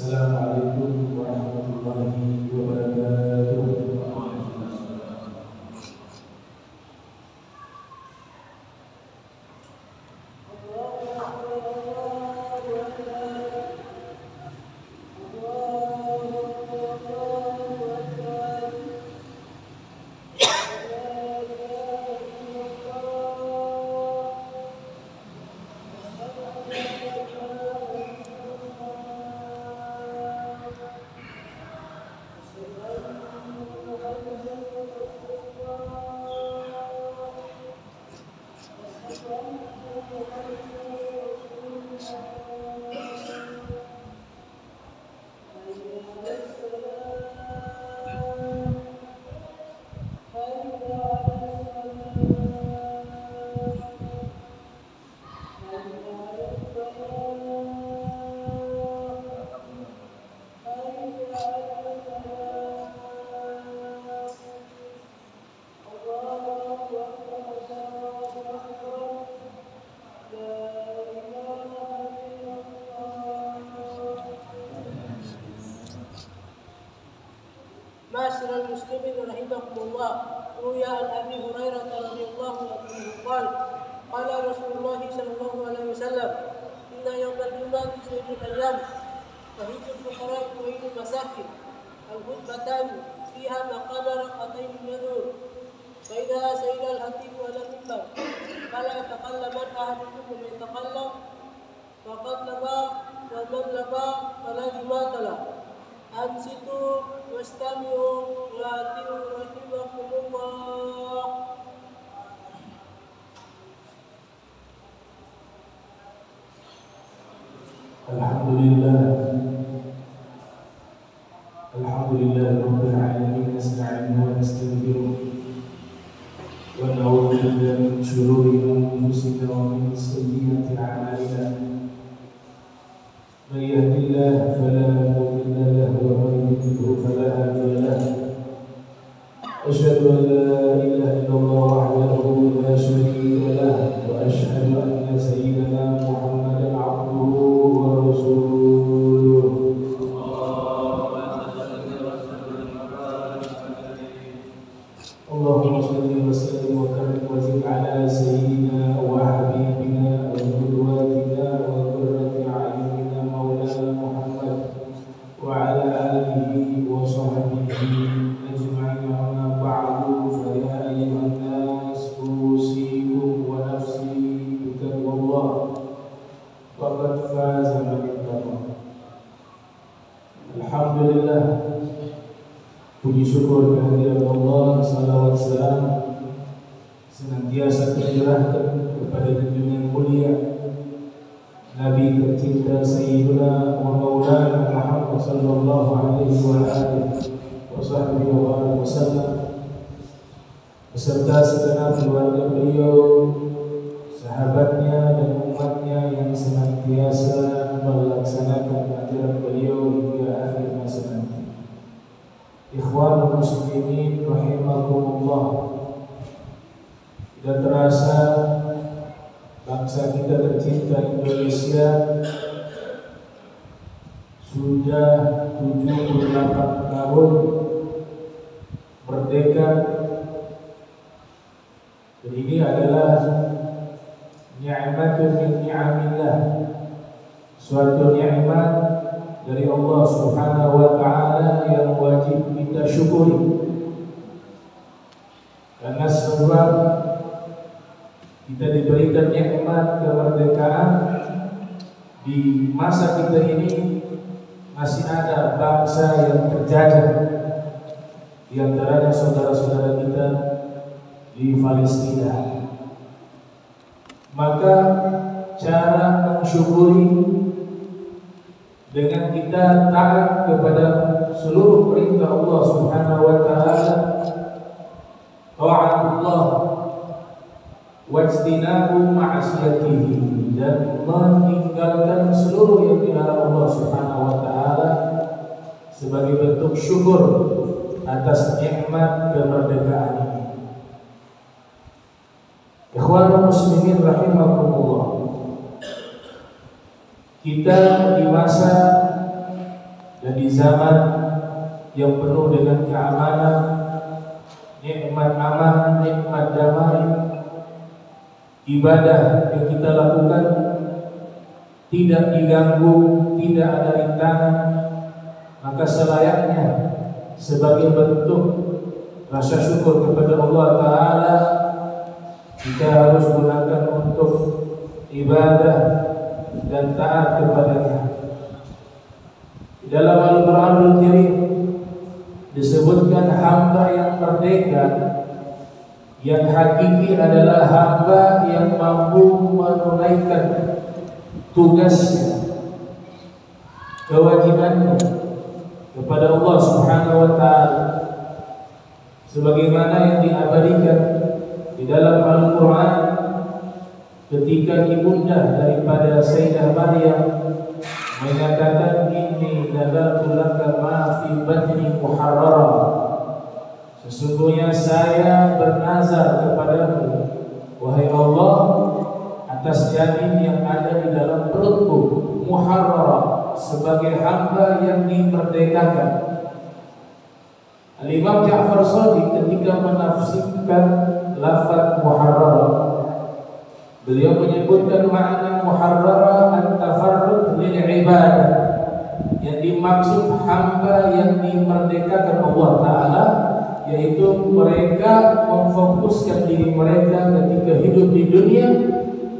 Assalamualaikum warahmatullahi wabarakatuh. معاشر المسلمين رحمكم الله. روي عن ابي هريره رضي الله عنه قال قال رسول الله صلى الله عليه وسلم ان يوم الجمعه خير الايام وعيد الفقراء وعيد المساكين الخطبتان فيها مقام ركعتين يدعو فاذا سئل الخطيب على المنبر فلا يتكلمن احدكم من يتكلم فقد لبى ومن لبى فلا جماعه له. أنصتوا واستمعوا وأطيعوا رحمكم الله. Alhamdulillah Rabbil Alamin. Nasta'inu wa nastaghfiruh wa na'udzu billahi min shururi anfusina wa min sayyiati a'malina. من يهد الله فلا مضل له ومن يضلل فلا هادي له. أشهد أن لا إله إلا الله وحده لا شريك له وأشهد أن سيدنا محمدا عبده ورسوله. اللهم صل وسلم وبارك وزد على سيدنا وحبيبنا وقدوتنا وقرة أعيننا مولانا محمد وعلى آله وصحبه أجمعين. أما بعد فيا أيها الناس أوصيكم ونفسي بتقوى الله فقد فاز من اتقى. Alhamdulillah, puji syukur kehadirat Allah, salawat salam senantiasa tercurahkan kepada junjungan mulia Nabi tercinta Sayyiduna wa Maulana Muhammad sallallahu alaihi wa alihi wa sallam beserta segenap keluarga beliau, sahabatnya dan umatnya yang senantiasa melaksanakan ajaran beliau hingga akhir masa nanti. Ikhwan muslimin rahimakumullah. Tidak terasa bangsa kita tercinta Indonesia sudah 78 tahun merdeka. Dan ini adalah ni'matun min ni'amillah, suatu nikmat dari Allah Subhanahu wa ta'ala yang wajib kita syukuri. Karena sebab kita diberikan nikmat kemerdekaan, di masa kita ini masih ada bangsa yang terjajah, di antaranya saudara-saudara kita di Palestina. Maka cara mensyukuri dengan kita taat kepada seluruh perintah Allah Subhanahu wa ta'ala, ta'atullah wajtinabu ma'asiyatihi, dan meninggalkan seluruh yang dilarang Allah Subhanahu wa ta'ala sebagai bentuk syukur atas nikmat kemerdekaan ini. Ikhwan muslimin rahimakumullah. Kita di masa zaman yang penuh dengan keamanan, nikmat aman, nikmat damai, ibadah yang kita lakukan tidak diganggu, tidak ada rintangan, maka selayaknya sebagai bentuk rasa syukur kepada Allah Ta'ala kita harus gunakan untuk ibadah dan taat kepadanya. Di dalam Al-Quranul Karim disebutkan hamba yang merdeka, yang hakiki adalah hamba yang mampu menunaikan tugasnya, kewajibannya kepada Allah Subhanahu wa Ta'ala, sebagaimana yang diabadikan di dalam Al-Quran ketika ibunda daripada Sayyidah Maryam menyatakan, inni nadartu laka ma fi batni muharrara, sesungguhnya saya bernazar kepadamu wahai Allah atas janin yang ada di dalam perutku, muharrara, sebagai hamba yang dimerdekakan. Al-Imam Ja'far Shadiq ketika menafsirkan lafaz muharrara, beliau menyebutkan makna muharrara an-tafarruq lil ibadah, yang dimaksud hamba yang dimerdekakan Allah Ta'ala, yaitu mereka memfokuskan diri mereka ketika hidup di dunia,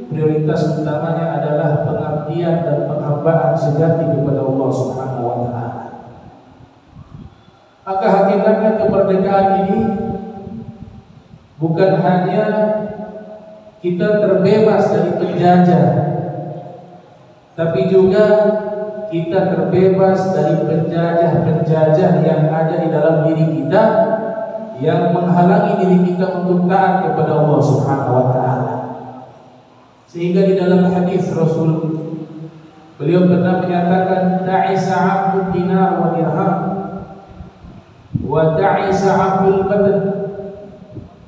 prioritas utamanya adalah pengabdian dan penghambaan sejati kepada Allah Subhanahu wa Ta'ala. Maka hakikatnya kemerdekaan ini bukan hanya kita terbebas dari penjajah, tapi juga kita terbebas dari penjajah-penjajah yang ada di dalam diri kita, yang menghalangi diri kita untuk taat kepada Allah Subhanahu wa Ta'ala. Sehingga di dalam hadis Rasul, beliau pernah menyatakan, ta'isa 'abdud dinar wa dirham, wa ta'isa 'abdul badan,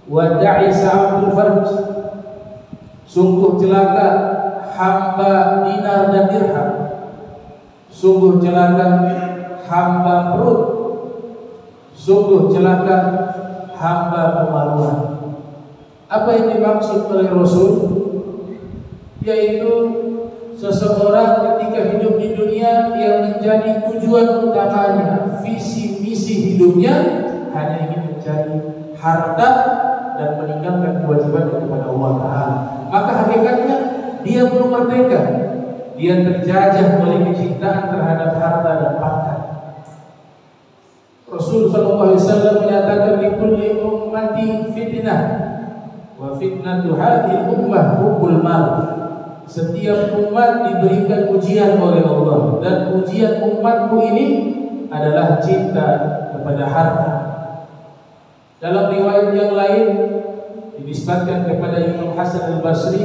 wa ta'isa 'abdul farj. Sungguh celaka hamba dinar dan dirham, sungguh celaka hamba perut, sungguh celaka hamba kemaluan. Apa yang dimaksud oleh Rasul? Yaitu seseorang ketika hidup di dunia yang menjadi tujuan utamanya, visi misi hidupnya hanya ingin mencari harta dan meninggalkan kewajiban kepada Allah Ta'ala, maka hakikatnya dia belum merdeka. Dia terjajah oleh kecintaan terhadap harta dan pangkat. Rasul sallallahu alaihi wasallam menyatakan, likulli ummati fitnah wa fitnatu hadhihi ummah hubbul mal. Setiap umat diberikan ujian oleh Allah, dan ujian umatku ini adalah cinta kepada harta. Dalam riwayat yang lain dinisbatkan kepada Imam Hasan al-Basri,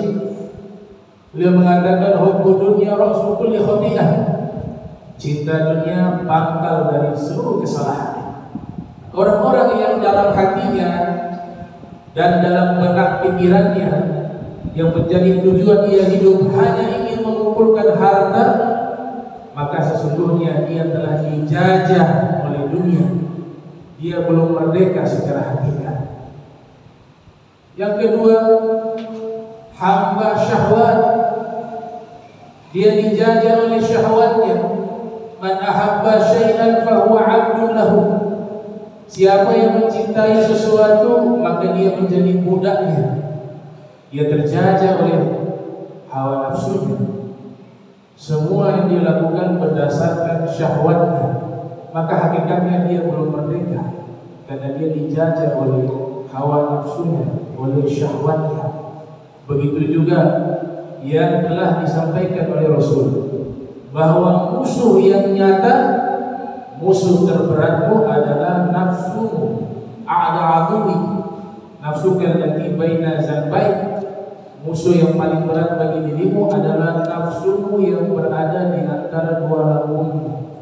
beliau mengatakan, hubbu dunya ra'su kulli khati'ah. Cinta dunia pangkal dari seluruh kesalahan. Orang-orang yang dalam hatinya dan dalam benak pikirannya yang menjadi tujuan dia hidup hanya ingin mengumpulkan harta, maka sesungguhnya dia telah dijajah oleh dunia. Dia belum merdeka secara hakikat. Yang kedua, hamba syahwat. Dia dijajah oleh syahwatnya. Man ahabba syai'an fahuwa 'abdun lahu. Siapa yang mencintai sesuatu, maka dia menjadi budaknya. Dia terjajah oleh hawa nafsunya. Semua yang dilakukan berdasarkan syahwatnya, maka hakikatnya dia belum merdeka, karena dia dijajah oleh hawa nafsunya, oleh syahwatnya. Begitu juga yang telah disampaikan oleh Rasul, bahwa musuh yang nyata, musuh terberatmu adalah nafsumu. A'da'adumi nafsuka allati baina zanbaik. Musuh yang paling berat bagi dirimu adalah nafsumu yang berada di antara dua lambungmu.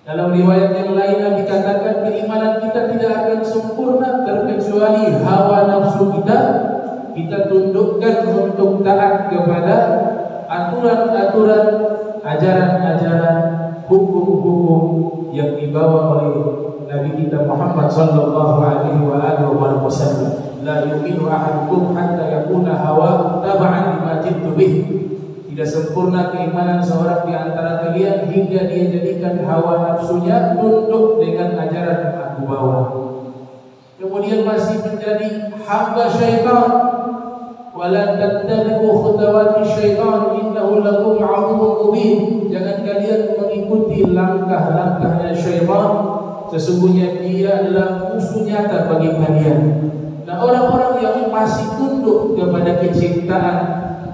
Dalam riwayat yang lain dikatakan, keimanan kita tidak akan sempurna terkecuali hawa nafsu kita tundukkan untuk taat kepada aturan-aturan, ajaran-ajaran, hukum-hukum yang dibawa oleh Nabi kita Muhammad sallallahu alaihi wasallam. La yu'minu ahadukum hatta yakuna hawa tab'an lima jitu bih. Tidak sempurna keimanan seorang di antara kalian hingga dia jadikan hawa nafsunya tunduk dengan ajaran yang aku bawa. Kemudian masih menjadi hamba syaitan. Wala tattabi'u khutuwati syaitan innahu lakum 'aduwwun mubin. Jangan kalian mengikuti langkah-langkahnya syaitan, sesungguhnya dia adalah musuh nyata bagi kalian. Nah, orang-orang yang masih tunduk kepada kecintaan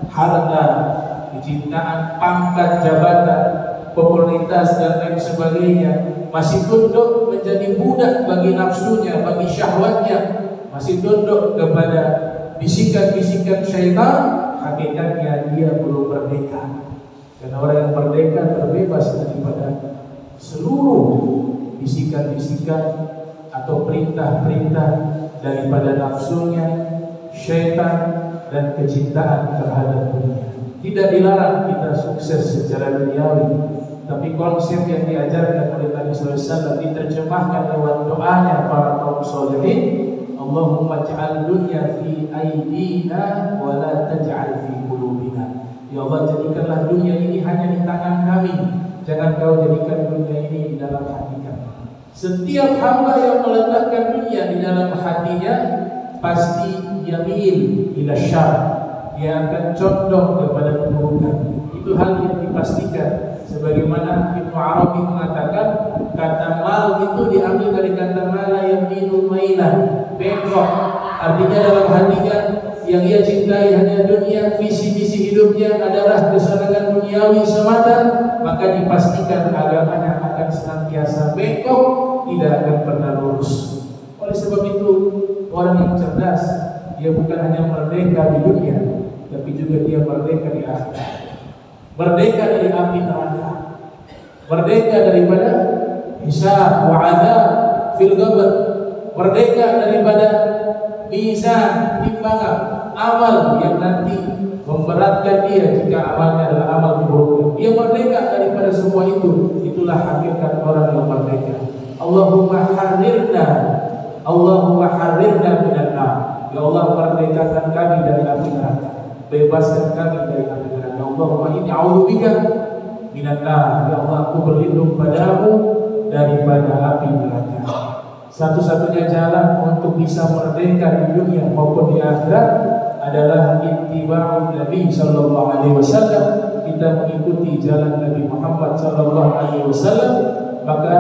harta, kecintaan pangkat jabatan, popularitas dan lain sebagainya, masih tunduk menjadi budak bagi nafsunya, bagi syahwatnya, masih tunduk kepada bisikan-bisikan syaitan, hakikatnya dia belum merdeka. Karena orang yang merdeka terbebas daripada seluruh bisikan-bisikan atau perintah-perintah daripada nafsunya, syaitan, dan kecintaan terhadap dunia. Tidak dilarang kita sukses secara duniawi, tapi konsep yang diajarkan oleh Nabi SAW diterjemahkan lewat doanya para kaum solihin. Allahumma ja'al dunya fi aidina wa la taj'al fi qulubina. Ya Allah, jadikanlah dunia ini hanya di tangan kami, jangan kau jadikan dunia ini di dalam hati kami. Setiap hamba yang meletakkan dunia di dalam hatinya pasti yamil ila syarr, dia akan condong kepada keburukan. Itu hal yang dipastikan. Sebagaimana Ibnu Arabi mengatakan, kata mal itu diambil dari kata mala yang minumailah, bengkok. Artinya dalam hatinya yang ia cintai hanya dunia, visi-visi hidupnya adalah kesenangan duniawi semata, maka dipastikan agamanya akan senantiasa bengkok, tidak akan pernah lurus. Oleh sebab itu, orang yang cerdas, dia bukan hanya merdeka di dunia, tapi juga dia merdeka di akhirat. Merdeka dari api neraka, merdeka daripada hisab wa adzab fil qabr, merdeka daripada mizan, timbangan amal yang nanti memberatkan dia jika amalnya adalah amal keburukan. Dia merdeka daripada semua itu. Itulah hakikat orang yang merdeka. Allahumma harrirna minan nar. Ya Allah, merdekakan kami dari api neraka, bebaskan kami dari api neraka. Allahumma inni a'udzubika minan nar. Ya Allah, aku berlindung padamu daripada api neraka. Satu-satunya jalan untuk bisa merdeka di dunia maupun di akhirat adalah ittiba'un Nabi sallallahu alaihi wasallam. Kita mengikuti jalan Nabi Muhammad sallallahu alaihi wasallam, maka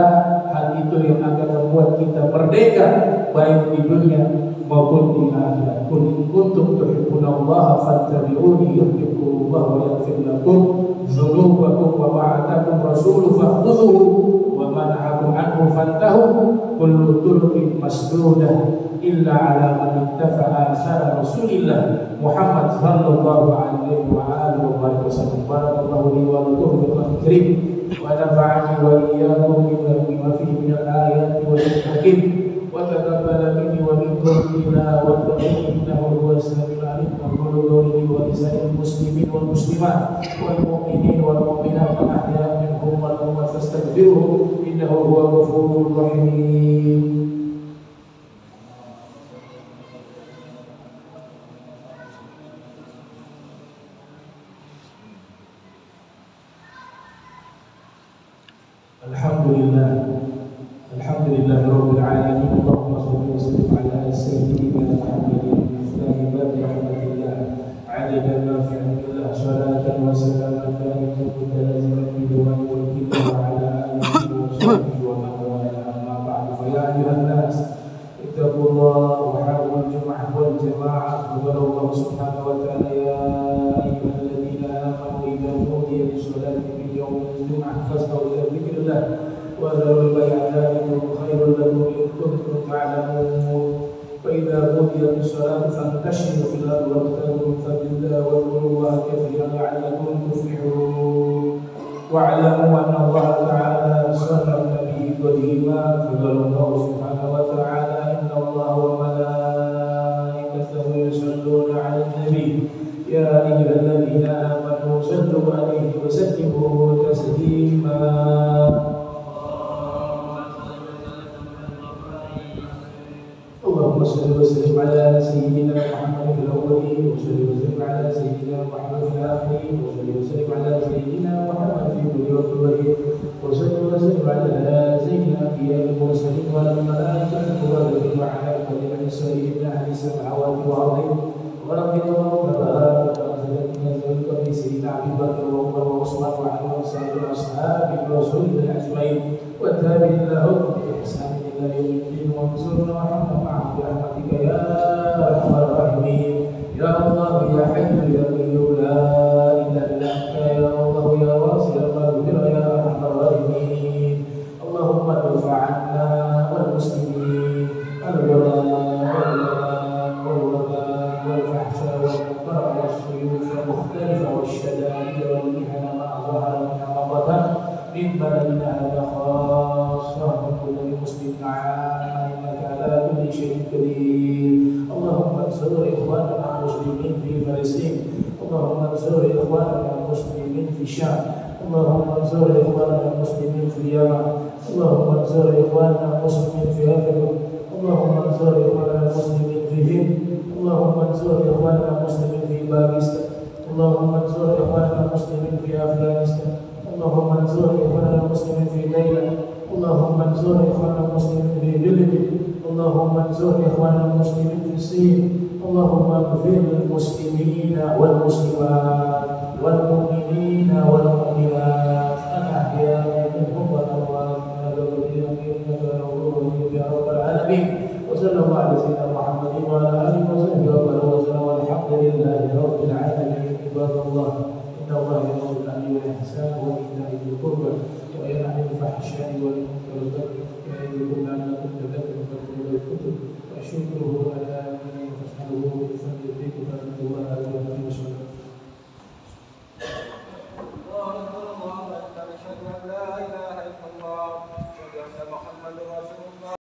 hal itu yang akan membuat kita merdeka baik di dunia maupun di akhirat. Qul in kuntum tuhibbunallaha fattabi'uni yuhibbukumullahu wa yaghfir lakum dzunubakum wa ba'atakum rasuluhu fakhudhuhu wa man'akum anhu fantahu. Kullu turqin masdudah illa ala man ittafa'a athara Rasulillah Muhammad sallallahu alaihi wa alihi wasallam. Barakallahu li wa lakum fil karim wa nafa'ani wa iyyakum bima fihi min al-ayati wal hakim wa taqabbala minni wa minkum tilawatan innahu huwas samiul alim. Qul qawli wa lisanil muslimin wal muslimat wal mu'minin wal mu'minat ahya minhum wal amwat fastaghfiruhu innahu huwal ghafurur rahim. Alhamdulillah rabbil alamin. Allahumma shalli wa sallim ala sayyidina Muhammadin miftahi babi rahmatillah adada ma fi ilmillah salatan wa salaman daiman mutalaziman bi dawami mulkillah wa ala alihi wa sahbihi wa man wala. Amma ba'du, fa ya ayyuhan nas ittaqullaha wa hawwil jum'ah wal jama'ah. Qala Allah subhanahu wa ta'ala, ya ayyuhalladzina amanu idza nudiya lis-salati min yawmil jum'ah fas'au ila dzikrillah وذروا البيع ذلكم خير لكم إن كنتم تعلمون. فإذا قضيت الصلاة فانتشروا في الأرض وابتغوا من فضل الله واذكروا الله كثيرا لعلكم تفلحون. واعلموا أن الله تعالى صلى النبي قديما فقال الله سبحانه وتعالى إن الله وملائكته يصلون على النبي يا أيها الذين آمنوا صلوا عليه وسلموا تسليما. وسلم على سيدنا محمد في الأولين وصل وسلم على سيدنا محمد في الآخرين وصل وسلم على سيدنا محمد في كل وقت وحيد وصل وسلم على سيدنا الأنبياء المرسلين وعلى الملائكة المقربين وعلى كل سيدنا أهل السماوات والأرض ورضي الله تبارك وتعالى في سيدنا أبي بكر وعمر وعثمان وعلي وسائر أصحاب رسول الله أجمعين والتابعين لهم بإحسان إلى يوم الدين وانصرنا وارحمنا معهم برحمتك يا أرحم الراحمين يا الله يا حي يا قيوم لا إله إلا أنت يا الله يا واسع المغفرة يا أرحم الراحمين اللهم ادفع عنا والمسلمين والوباء والفحشاء والمنكر والسيوف المختلفة والشدائد والمحن ما ظهر منها ما بطن من بلدنا هذا خاصة من كل مسلم عامة إنك على كل شيء قدير اللهم انصر إخواننا المسلمين في فلسطين اللهم انصر إخواننا المسلمين في الشام اللهم انصر إخواننا المسلمين في اليمن اللهم انصر إخواننا المسلمين في أفريقيا اللهم انصر إخواننا المسلمين في الهند اللهم انصر إخواننا المسلمين في باكستان اللهم انصر إخواننا المسلمين في أفغانستان اللهم انصر إخواننا المسلمين في تايلاند اللهم انصر إخواننا المسلمين في بلدي اللهم انصر إخواننا المسلمين في الصين اللهم اغفر للمسلمين والمسلمات والمؤمنين والمؤمنات الأحياء منهم والأموات إنك غفور رحيم يا رب العالمين وصلى الله على سيدنا محمد وعلى آله وصحبه وسلم والحمد لله رب العالمين عباد الله